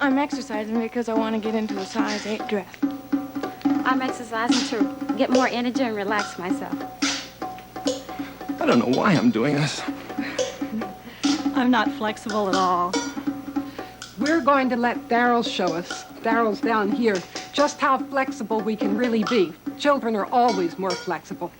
I'm exercising because I want to get into a size 8 dress. I'm exercising to get more energy and relax myself. I don't know why I'm doing this. I'm not flexible at all. We're going to let Daryl show us, Daryl's down here, just how flexible we can really be. Children are always more flexible.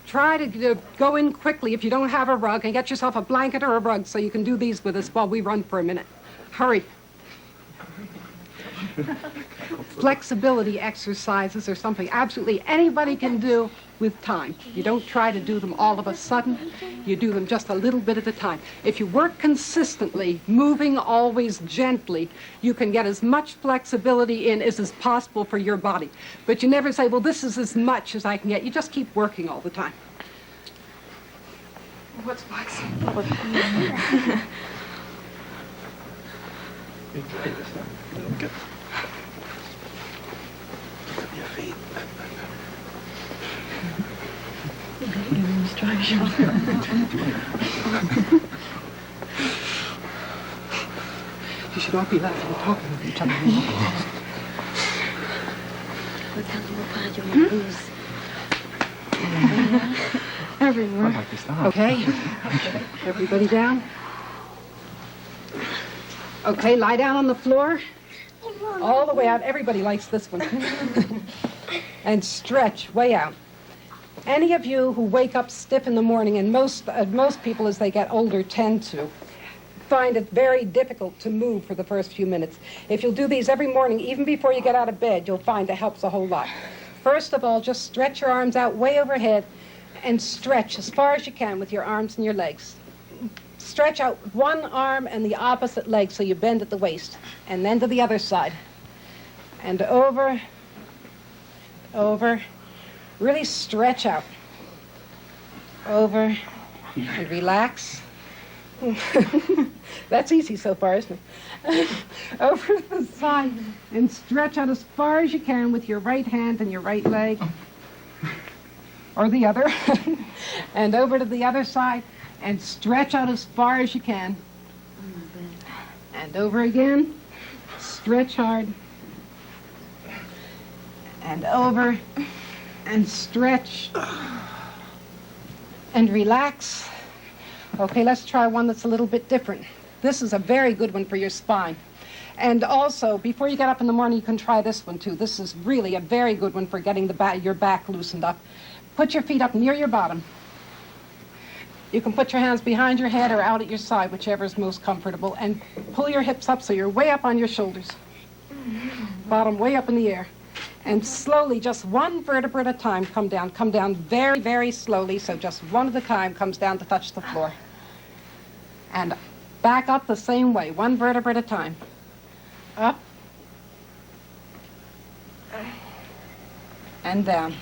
Try to go in quickly if you don't have a rug, and get yourself a blanket or a rug so you can do these with us while we run for a minute. Hurry. Flexibility exercises are something absolutely anybody can do with time. You don't try to do them all of a sudden. You do them just a little bit at a time. If you work consistently, moving always gently, you can get as much flexibility in as is possible for your body. But you never say, well, this is as much as I can get. You just keep working all the time. What's flexible? Get your feet. You should all be laughing and talking with each other. Everywhere. I'd like to stop. Okay. Everybody down? Okay, lie down on the floor. All the way out. Everybody likes this one. And stretch way out. Any of you who wake up stiff in the morning, and most people as they get older tend to, find it very difficult to move for the first few minutes. If you'll do these every morning, even before you get out of bed, you'll find it helps a whole lot. First of all, just stretch your arms out way overhead and stretch as far as you can with your arms and your legs. Stretch out one arm and the opposite leg so you bend at the waist, and then to the other side. And over, over. Really stretch out. Over and relax. That's easy so far, isn't it? Over to the side and stretch out as far as you can with your right hand and your right leg. Or the other. And over to the other side and stretch out as far as you can. And over again. Stretch hard. And over. And stretch. And relax. Okay, let's try one that's a little bit different. This is a very good one for your spine. And also, before you get up in the morning, you can try this one too. This is really a very good one for getting your back loosened up. Put your feet up near your bottom. You can put your hands behind your head or out at your side, whichever is most comfortable, and pull your hips up so you're way up on your shoulders. Bottom way up in the air. And slowly, just one vertebra at a time, come down. Come down very, very slowly, so just one at a time comes down to touch the floor. And back up the same way, one vertebra at a time. Up. And down.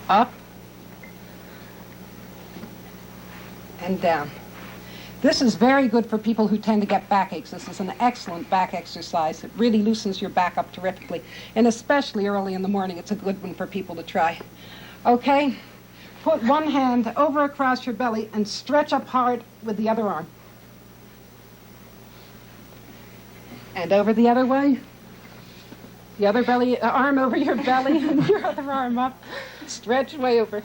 Up. And down. This is very good for people who tend to get backaches. This is an excellent back exercise. It really loosens your back up terrifically. And especially early in the morning, it's a good one for people to try. Okay? Put one hand over across your belly and stretch up hard with the other arm. And over the other way. The other arm over your belly and your other arm up. Stretch way over.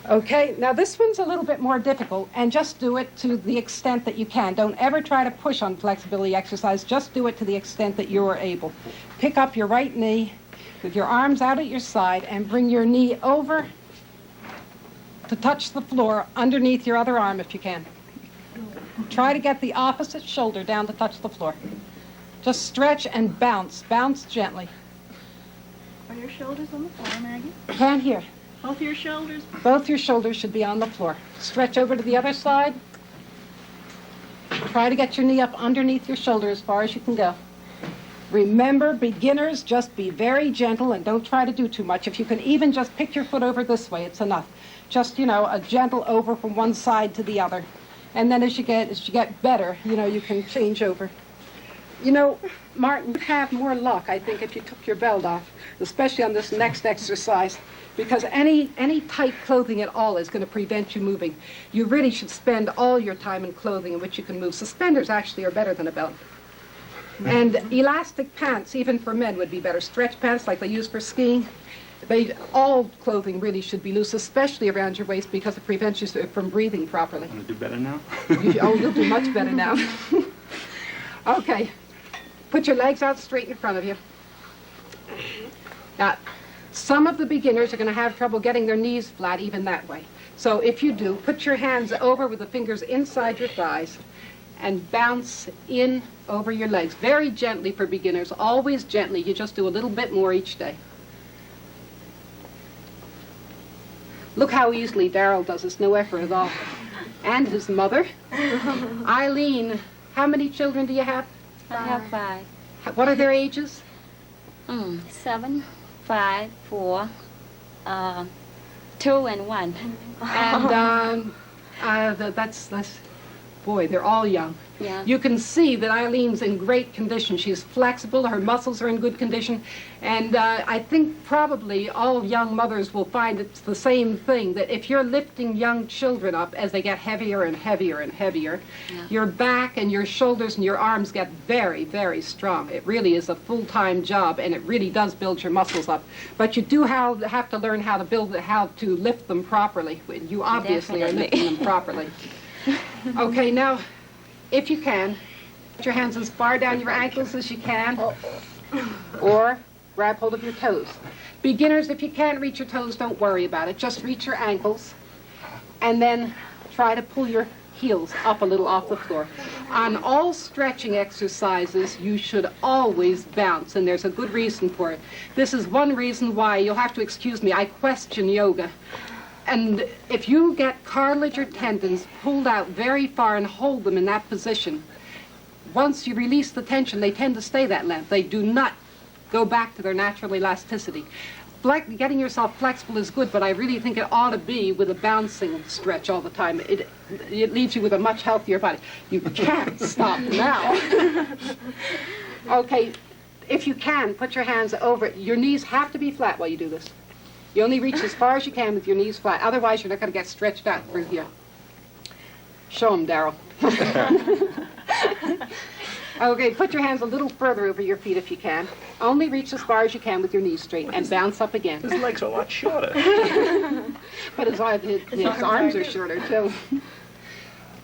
Okay, now this one's a little bit more difficult, and just do it to the extent that you can. Don't ever try to push on flexibility exercise. Just do it to the extent that you are able. Pick up your right knee with your arms out at your side and bring your knee over to touch the floor underneath your other arm if you can. Try to get the opposite shoulder down to touch the floor. Just stretch and bounce. Bounce gently. Are your shoulders on the floor, Maggie? Can't hear. Both your shoulders? Both your shoulders should be on the floor. Stretch over to the other side. Try to get your knee up underneath your shoulder as far as you can go. Remember, beginners, just be very gentle and don't try to do too much. If you can even just pick your foot over this way, it's enough. Just, a gentle over from one side to the other. And then as you get better, you can change over. Martin, you'd have more luck, I think, if you took your belt off, especially on this next exercise, because any tight clothing at all is going to prevent you moving. You really should spend all your time in clothing in which you can move. Suspenders actually are better than a belt. And elastic pants, even for men, would be better. Stretch pants like they use for skiing. All clothing really should be loose, especially around your waist, because it prevents you from breathing properly. Want to do better now? You'll do much better now. Okay. Put your legs out straight in front of you. Now, some of the beginners are going to have trouble getting their knees flat even that way. So if you do, put your hands over with the fingers inside your thighs and bounce in over your legs. Very gently for beginners, always gently. You just do a little bit more each day. Look how easily Darryl does this, no effort at all. And his mother. Eileen, how many children do you have? I have 5. What are their ages? 7, 5, 4, 2, and 1. And boy, they're all young. Yeah. You can see that Eileen's in great condition. She's flexible, her muscles are in good condition, and I think probably all young mothers will find it's the same thing, that if you're lifting young children up as they get heavier and heavier and heavier, your back and your shoulders and your arms get very, very strong. It really is a full-time job, and it really does build your muscles up. But you do have to learn how to lift them properly. You obviously are lifting them properly. Okay, now, if you can, put your hands as far down your ankles as you can, or grab hold of your toes. Beginners, if you can't reach your toes, don't worry about it. Just reach your ankles, and then try to pull your heels up a little off the floor. On all stretching exercises, you should always bounce, and there's a good reason for it. This is one reason why, you'll have to excuse me, I question yoga. And if you get cartilage or tendons pulled out very far and hold them in that position, once you release the tension, they tend to stay that length. They do not go back to their natural elasticity. Getting yourself flexible is good, but I really think it ought to be with a bouncing stretch all the time. It leaves you with a much healthier body. You can't stop now. Okay, if you can, put your hands over it. Your knees have to be flat while you do this. You only reach as far as you can with your knees flat. Otherwise, you're not going to get stretched out through here. Show them, Darryl. Okay, put your hands a little further over your feet if you can. Only reach as far as you can with your knees straight and bounce up again. His legs are a lot shorter. But his arms are shorter, too.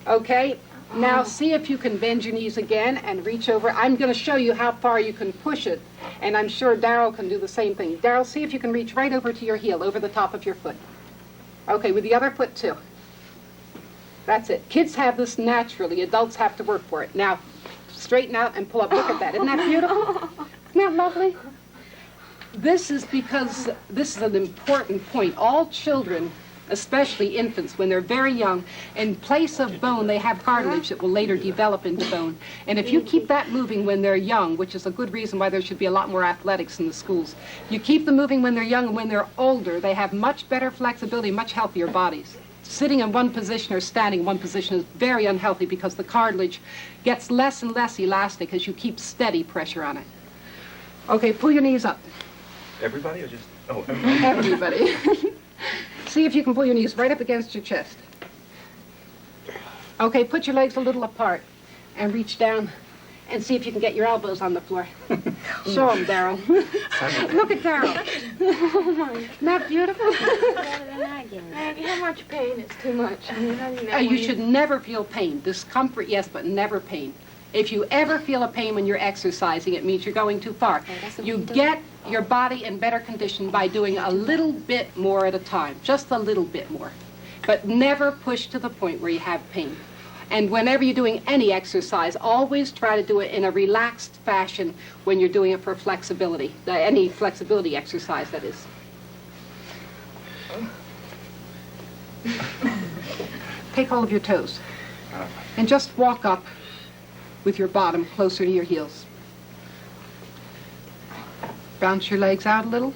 Okay, now see if you can bend your knees again and reach over. I'm going to show you how far you can push it, and I'm sure Darryl can do the same thing. Darryl, see if you can reach right over to your heel, over the top of your foot. Okay, with the other foot, too. That's it. Kids have this naturally. Adults have to work for it. Now, straighten out and pull up. Look at that. Isn't that beautiful? Isn't that lovely? This is because this is an important point. All children, especially infants, when they're very young, in place of bone, they have cartilage that will later develop into bone. And if you keep that moving when they're young, which is a good reason why there should be a lot more athletics in the schools, you keep them moving when they're young, and when they're older, they have much better flexibility, much healthier bodies. Sitting in one position or standing in one position is very unhealthy because the cartilage gets less and less elastic as you keep steady pressure on it. Okay, pull your knees up. Everybody or just... Oh, everybody. Everybody. See if you can pull your knees right up against your chest. Okay, put your legs a little apart and reach down and see if you can get your elbows on the floor. Show them, Darryl. Look at Darryl. Isn't that beautiful? Better than I get. Maggie, how much pain is too much? I mean, how do you know You when should never feel pain. Discomfort, yes, but never pain. If you ever feel a pain when you're exercising, it means you're going too far. that's what You we do. get your body in better condition by doing a little bit more at a time, just a little bit more. But never push to the point where you have pain. And whenever you're doing any exercise, always try to do it in a relaxed fashion when you're doing it for flexibility, any flexibility exercise, that is. Take hold of your toes and just walk up with your bottom closer to your heels. Bounce your legs out a little.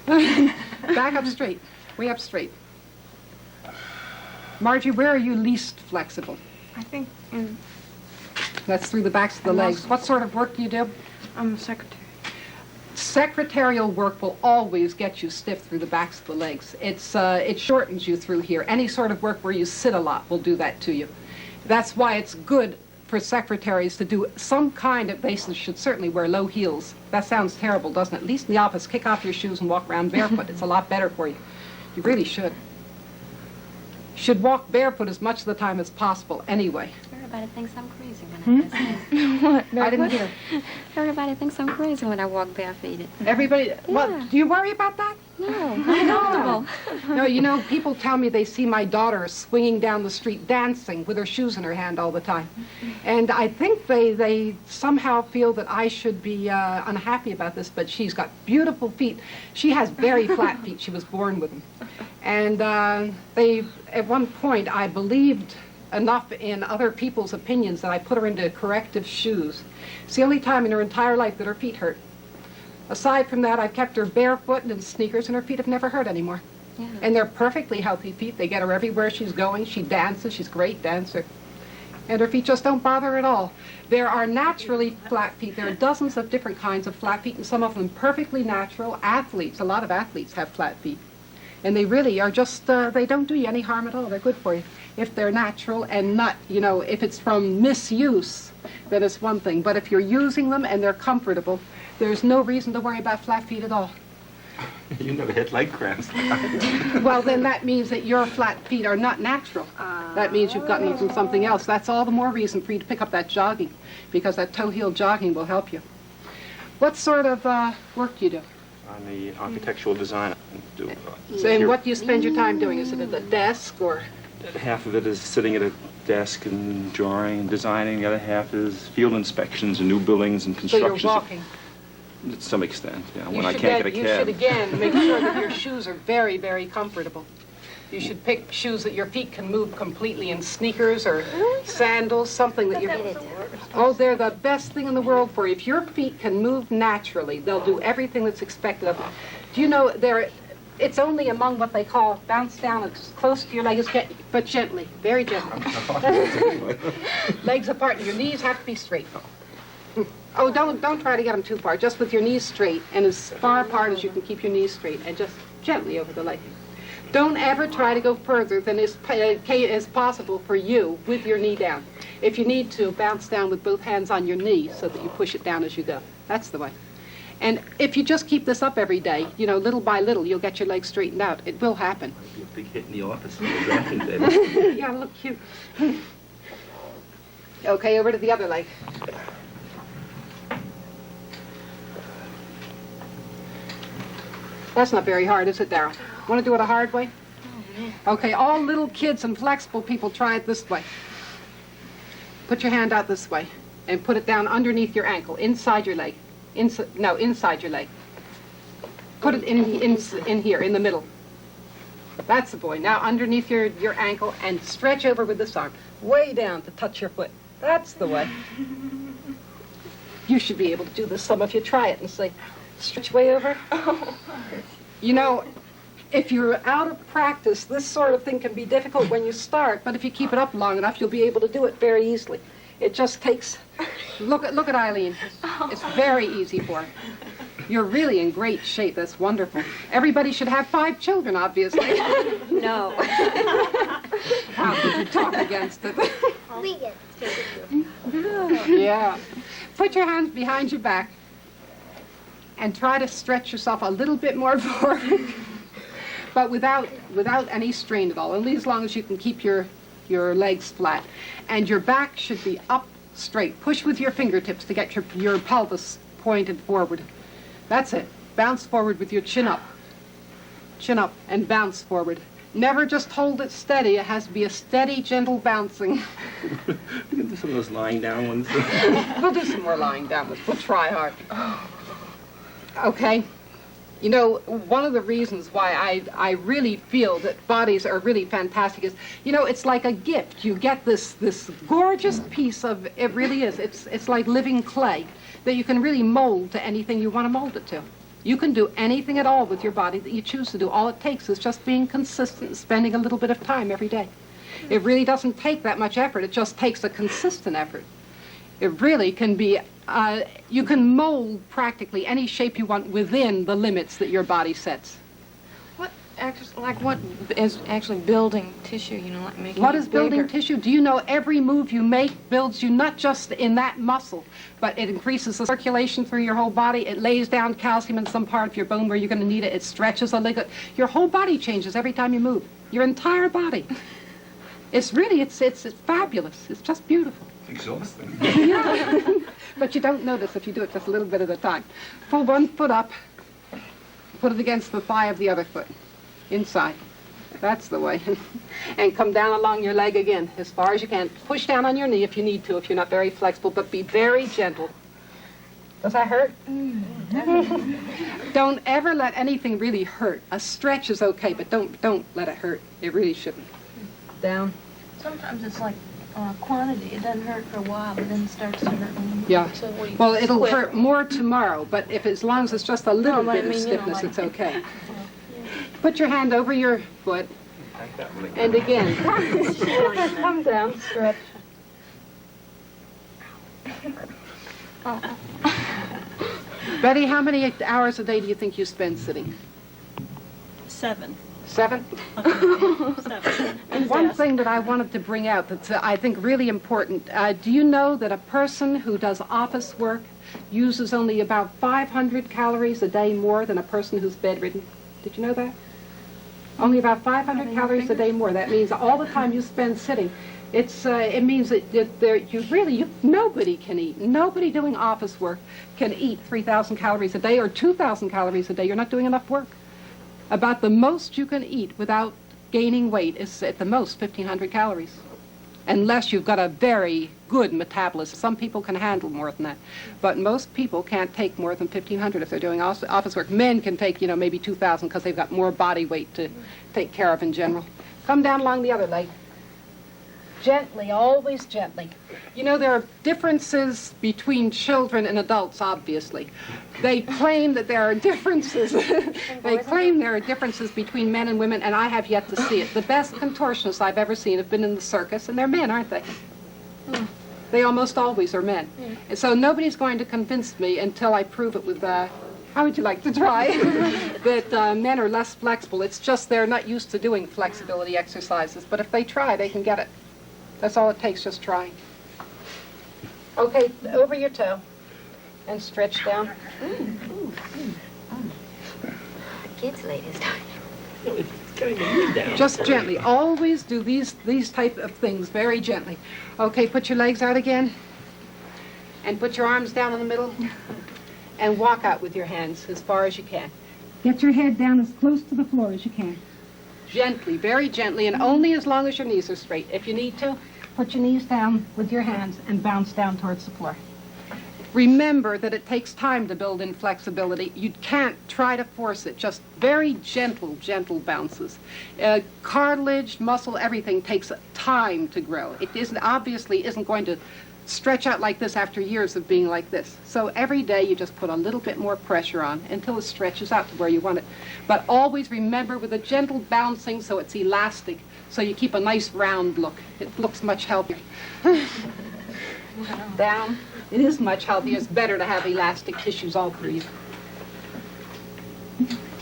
Bounce back up straight. Way up straight. Margie, where are you least flexible? I think in, That's through the backs of the legs. What sort of work do you do? I'm a secretary. Secretarial work will always get you stiff through the backs of the legs. It shortens you through here. Any sort of work where you sit a lot will do that to you. That's why it's good for secretaries to do some kind of, they should certainly wear low heels. That sounds terrible, doesn't it? At least in the office, kick off your shoes and walk around barefoot. It's a lot better for you. You really should. You should walk barefoot as much of the time as possible anyway. Everybody thinks I'm crazy when I do this. What? I didn't hear. Everybody thinks I'm crazy when I walk barefooted. Everybody, what, do you worry about that? No, I'm comfortable. No, you know, people tell me they see my daughter swinging down the street dancing with her shoes in her hand all the time. And I think they somehow feel that I should be unhappy about this, but she's got beautiful feet. She has very flat feet. She was born with them. And at one point, I believed enough in other people's opinions that I put her into corrective shoes. It's the only time in her entire life that her feet hurt. Aside from that, I've kept her barefoot and in sneakers, and her feet have never hurt anymore. Yeah. And they're perfectly healthy feet. They get her everywhere she's going. She dances. She's a great dancer. And her feet just don't bother at all. There are naturally flat feet. There are dozens of different kinds of flat feet, and some of them perfectly natural. Athletes, a lot of athletes have flat feet. And they really are just, they don't do you any harm at all. They're good for you. If they're natural and not, you know, if it's from misuse, then it's one thing. But if you're using them and they're comfortable, there's no reason to worry about flat feet at all. You never hit leg cramps. Well, then that means that your flat feet are not natural. That means you've gotten them from something else. That's all the more reason for you to pick up that jogging, because that toe-heel jogging will help you. What sort of work do you do? I'm the architectural designer. And what do you spend your time doing? Is it at the desk or? Half of it is sitting at a desk and drawing and designing. The other half is field inspections and new buildings and So construction. you're walking. To some extent, yeah, You when I should can't get a You cab. should again make sure that your shoes are very, very comfortable. You should pick shoes that your feet can move completely in sneakers or sandals, something that you're... Oh, they're the best thing in the world for you. If your feet can move naturally, they'll do everything that's expected of them. Do you know, it's only among what they call bounce down as close to your leg as but gently, very gently. Legs apart, and your knees have to be straight. Oh, don't try to get them too far. Just with your knees straight and as far apart as you can keep your knees straight, and just gently over the leg. Don't ever try to go further than is possible for you with your knee down. If you need to, bounce down with both hands on your knee so that you push it down as you go. That's the way. And if you just keep this up every day, you know, little by little, you'll get your legs straightened out. It will happen. Be a big hit in the office on the drafting table. Yeah, look cute. Okay, over to the other leg. That's not very hard, is it, Darryl? Want to do it a hard way? Okay, all little kids and flexible people try it this way. Put your hand out this way and put it down underneath your ankle, inside your leg. Inside your leg. Put it in here, in the middle. That's the boy. Now underneath your ankle and stretch over with this arm, way down to touch your foot. That's the way. You should be able to do this. Some of you try it and say, stretch way over. You know, if you're out of practice, this sort of thing can be difficult when you start, but if you keep it up long enough, you'll be able to do it very easily. It just takes, look at Eileen. It's very easy for her. You're really in great shape. That's wonderful. Everybody should have 5 children, obviously. No. How could you talk against it? We get Yeah. Put your hands behind your back and try to stretch yourself a little bit more forward, but without any strain at all, only as long as you can keep your legs flat. And your back should be up straight. Push with your fingertips to get your pelvis pointed forward. That's it. Bounce forward with your chin up. Chin up and bounce forward. Never just hold it steady. It has to be a steady, gentle bouncing. We can do some of those lying down ones. We'll do some more lying down. We'll try hard. Okay. You know, one of the reasons why I really feel that bodies are really fantastic is, you know, it's like a gift. You get this gorgeous piece of, it really is. It's like living clay that you can really mold to anything you want to mold it to. You can do anything at all with your body that you choose to do. All it takes is just being consistent and spending a little bit of time every day. It really doesn't take that much effort. It just takes a consistent effort. It really can be, you can mold practically any shape you want within the limits that your body sets. What is actually building tissue, you know, like making What it is building bigger? tissue? Do you know every move you make builds you not just in that muscle, but it increases the circulation through your whole body. It lays down calcium in some part of your bone where you're going to need it. It stretches a ligament. Your whole body changes every time you move. Your entire body. It's really, it's fabulous. It's just beautiful. Exhausting. But you don't notice if you do it just a little bit at a time. Pull one foot up, put it against the thigh of the other foot, inside. That's the way. And come down along your leg again, as far as you can. Push down on your knee if you need to, if you're not very flexible, but be very gentle. Does that hurt? Don't ever let anything really hurt. A stretch is okay, but don't let it hurt. It really shouldn't. Down. Sometimes it's like quantity. It doesn't hurt for a while, but then it starts to hurt. Yeah. So we Well, it'll quit. hurt more tomorrow, but if as long as it's just a little No, but I bit of mean, you know, stiffness, like- it's okay. Put your hand over your foot, and again, come down, stretch. Betty, how many hours a day do you think you spend sitting? 7. 7? 7. And one thing that I wanted to bring out that's, I think, really important, do you know that a person who does office work uses only about 500 calories a day more than a person who's bedridden? Did you know that? Only about 500 calories a day more. That means all the time you spend sitting. It means that nobody can eat. Nobody doing office work can eat 3,000 calories a day or 2,000 calories a day. You're not doing enough work. About the most you can eat without gaining weight is at the most 1,500 calories, unless you've got a very good metabolism. Some people can handle more than that, but most people can't take more than 1,500 if they're doing office work. Men can take, maybe 2,000 because they've got more body weight to take care of in general. Come down along the other leg. Gently, always gently. There are differences between children and adults, obviously. They claim that there are differences. They claim there are differences between men and women, and I have yet to see it. The best contortionists I've ever seen have been in the circus, and they're men, aren't they? They almost always are men. And so nobody's going to convince me until I prove it with, how would you like to try? that men are less flexible. It's just they're not used to doing flexibility exercises. But if they try, they can get it. That's all it takes, just trying. Okay, over your toe and stretch down. The kids' latest. Just gently. Always do these type of things very gently. Okay, put your legs out again and put your arms down in the middle and walk out with your hands as far as you can. Get your head down as close to the floor as you can. Gently, very gently, and only as long as your knees are straight. If you need to, put your knees down with your hands and bounce down towards the floor. Remember that it takes time to build in flexibility. You can't try to force it. Just very gentle bounces. Cartilage, muscle, everything takes time to grow. It obviously isn't going to stretch out like this after years of being like this. So every day you just put a little bit more pressure on until it stretches out to where you want it. But always remember with a gentle bouncing so it's elastic, so you keep a nice round look. It looks much healthier. Down. It is much healthier. It's better to have elastic tissues all through you.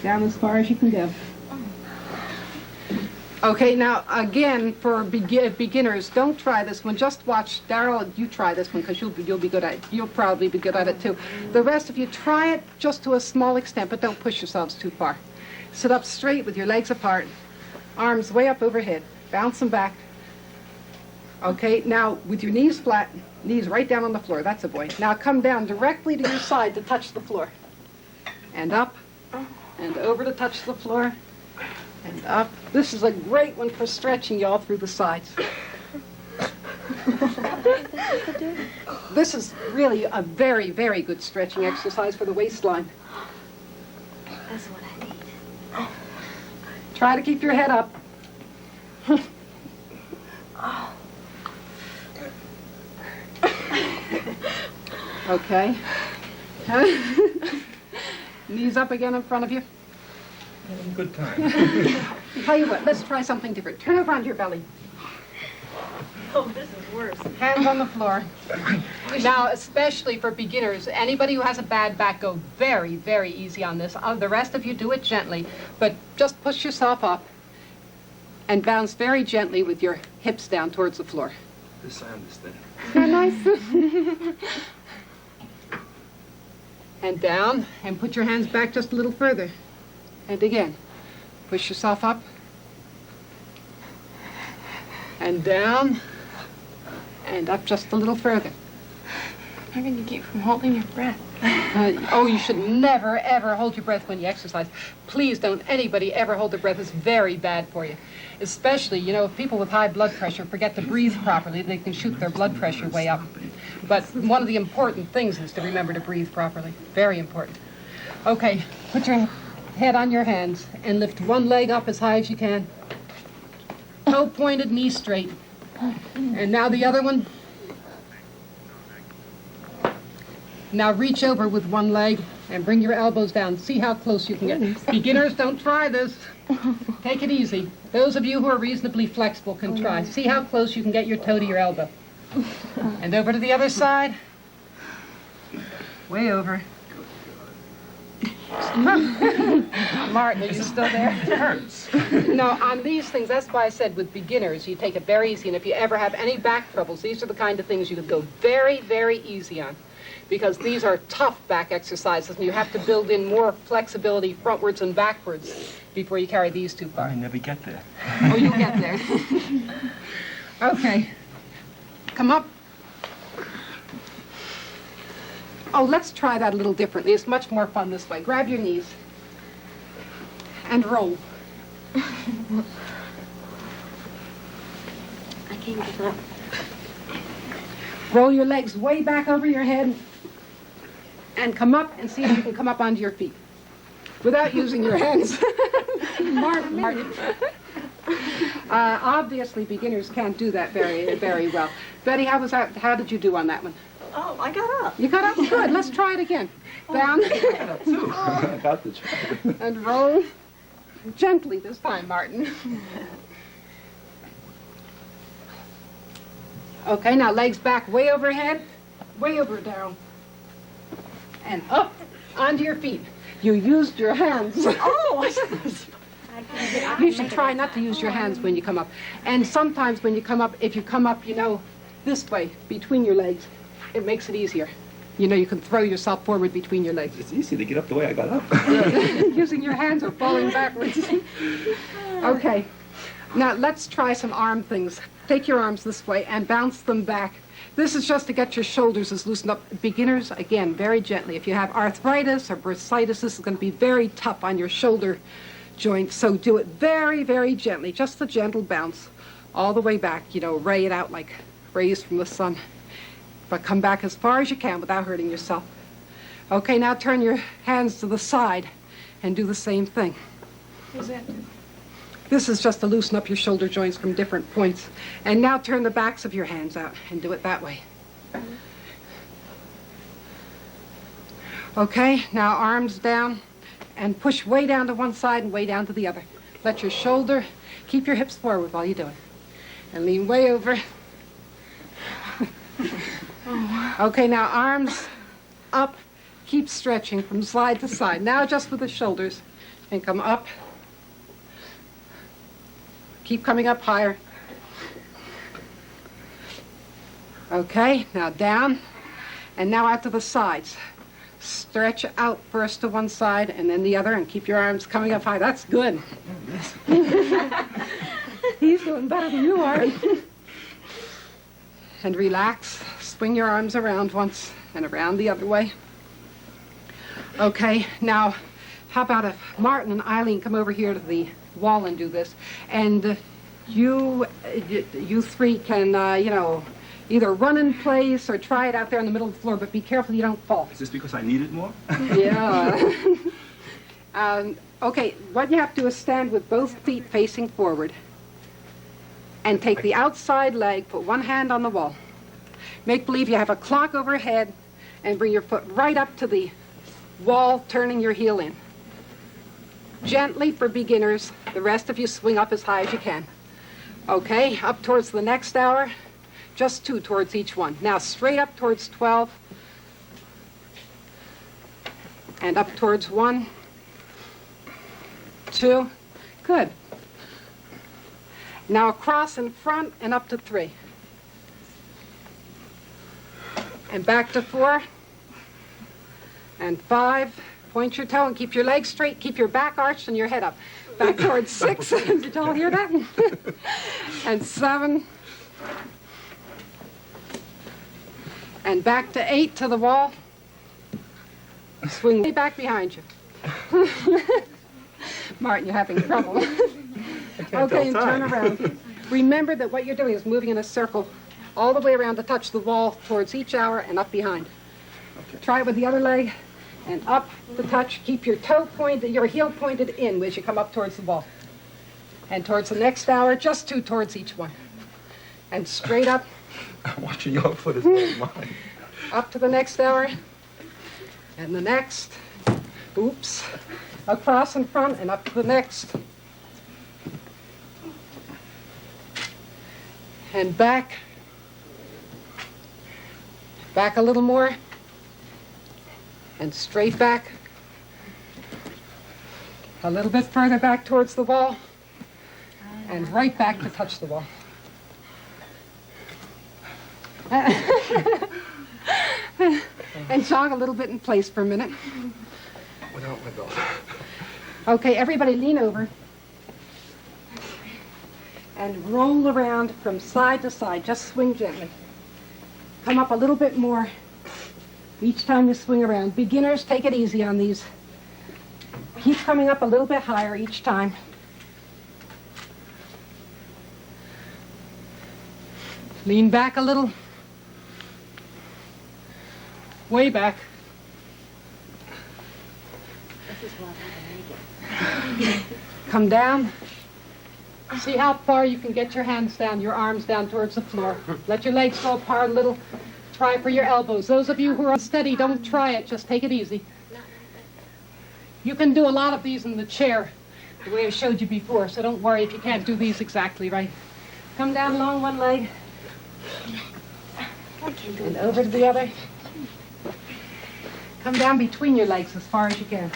Down as far as you can go. Okay, now again, for beginners, don't try this one. Just watch Darryl. You try this one because you'll be good at it. You'll probably be good at it too. The rest of you, try it just to a small extent, but don't push yourselves too far. Sit up straight with your legs apart, arms way up overhead. Bounce them back. Okay, now with your knees flat, knees right down on the floor. That's a boy. Now come down directly to your side to touch the floor, and up, and over to touch the floor. And up. This is a great one for stretching you all through the sides. This is really a very, very good stretching exercise for the waistline. That's what I need. Try to keep your head up. Okay. Knees up again in front of you. Good time. Tell you what, let's try something different. Turn over onto your belly. Oh, this is worse. Hands on the floor. Now, especially for beginners, anybody who has a bad back, go very, very easy on this. The rest of you do it gently, but just push yourself up and bounce very gently with your hips down towards the floor. This I understand. Nice. And down, and put your hands back just a little further. And again, push yourself up. And down, and up just a little further. How can you keep from holding your breath? Oh, you should never, ever hold your breath when you exercise. Please don't anybody ever hold their breath. It's very bad for you. Especially, you know, if people with high blood pressure forget to breathe properly, they can shoot their blood pressure way up. But one of the important things is to remember to breathe properly. Very important. Okay, put your head on your hands and lift one leg up as high as you can. Toe pointed, knee straight. And now the other one. Now reach over with one leg and bring your elbows down. See how close you can get. Beginners, don't try this. Take it easy. Those of you who are reasonably flexible can try. See how close you can get your toe to your elbow. And over to the other side. Way over. Martin, are you still there? It hurts. No, on these things, that's why I said with beginners, you take it very easy. And if you ever have any back troubles, these are the kind of things you could go very, very easy on. Because these are tough back exercises, and you have to build in more flexibility frontwards and backwards before you carry these too far. I never get there. Oh, you'll get there. Okay. Come up. Oh, let's try that a little differently. It's much more fun this way. Grab your knees and roll. I can't get up. Roll your legs way back over your head and come up and see if you can come up onto your feet without using your hands. Martin. Obviously, beginners can't do that very, very well. Betty, how was that? How did you do on that one? Oh, I got up. You got up? Good. Let's try it again. Down About the try. and roll gently this time, Martin. Okay, now legs back way overhead, way over down, and up onto your feet. You used your hands. Oh, You should try not to use your hands when you come up. And sometimes when you come up, if you come up, you know, this way, between your legs, it makes it easier. You know, you can throw yourself forward between your legs. It's easy to get up the way I got up. Using your hands or falling backwards. Okay, now let's try some arm things. Take your arms this way and bounce them back. This is just to get your shoulders as loosened up. Beginners, again, very gently. If you have arthritis or bursitis, this is going to be very tough on your shoulder joint, so do it very, very gently. Just a gentle bounce all the way back. You know, ray it out like rays from the sun. But come back as far as you can without hurting yourself. Okay, now turn your hands to the side and do the same thing. What does that do? This is just to loosen up your shoulder joints from different points. And now turn the backs of your hands out and do it that way. Okay, now arms down and push way down to one side and way down to the other. Let your shoulder, keep your hips forward while you do it. And lean way over. Okay, now arms up, keep stretching from side to side. Now just with the shoulders, and come up. Keep coming up higher. Okay, now down, and now out to the sides. Stretch out first to one side and then the other, and keep your arms coming up high. That's good. He's doing better than you are. And relax. Swing your arms around once and around the other way. Okay, now how about if Martin and Eileen come over here to the wall and do this, and you three can, you know, either run in place or try it out there in the middle of the floor, but be careful you don't fall. Is this because I need it more? Yeah. Okay, what you have to do is stand with both feet facing forward and take the outside leg, put one hand on the wall. Make believe you have a clock overhead and bring your foot right up to the wall turning your heel in. Gently for beginners. The rest of you swing up as high as you can. Okay, up towards the next hour. Just 2 towards each one. Now straight up towards 12. And up towards 1, 2. Good. Now across in front and up to 3. And back to 4. And 5. Point your toe and keep your legs straight. Keep your back arched and your head up. Back towards 6. Did y'all hear that? And 7. And back to 8 to the wall. Swing way back behind you. Martin, you're having trouble. Okay, and turn around. Remember that what you're doing is moving in a circle all the way around to touch the wall towards each hour and up behind. Okay. Try it with the other leg and up to touch. Keep your toe pointed, your heel pointed in as you come up towards the wall. And towards the next hour, just 2 towards each one. And straight up. I'm watching your foot as well as mine. Up to the next hour. And the next. Oops. Across in front and up to the next. And back. Back a little more. And straight back. A little bit further back towards the wall. And right back to touch the wall. And jog a little bit in place for a minute. Without my belt. Okay, everybody lean over. And roll around from side to side. Just swing gently. Come up a little bit more each time you swing around. Beginners, take it easy on these. Keep coming up a little bit higher each time. Lean back a little. Way back. Come down. See how far you can get your hands down, your arms down towards the floor. Let your legs go apart a little. Try for your elbows. Those of you who are unsteady, don't try it. Just take it easy. You can do a lot of these in the chair, the way I showed you before, so don't worry if you can't do these exactly right. Come down along one leg. And over to the other. Come down between your legs as far as you can.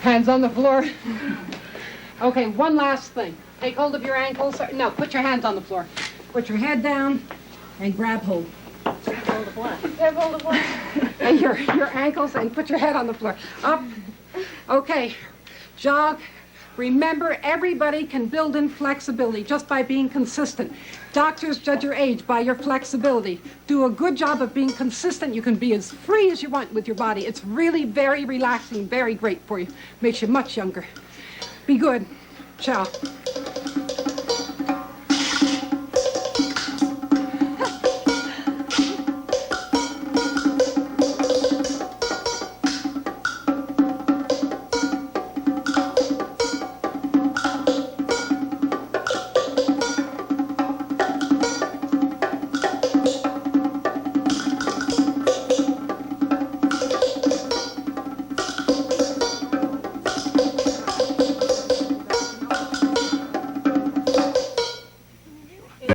Hands on the floor. Okay, one last thing. Take hold of your ankles. No, put your hands on the floor. Put your head down and grab hold. Grab hold of what? Grab hold of what? And your ankles and put your head on the floor. Up. Okay, jog. Remember, everybody can build in flexibility just by being consistent. Doctors judge your age by your flexibility. Do a good job of being consistent. You can be as free as you want with your body. It's really very relaxing, very great for you. Makes you much younger. Be good. Ciao.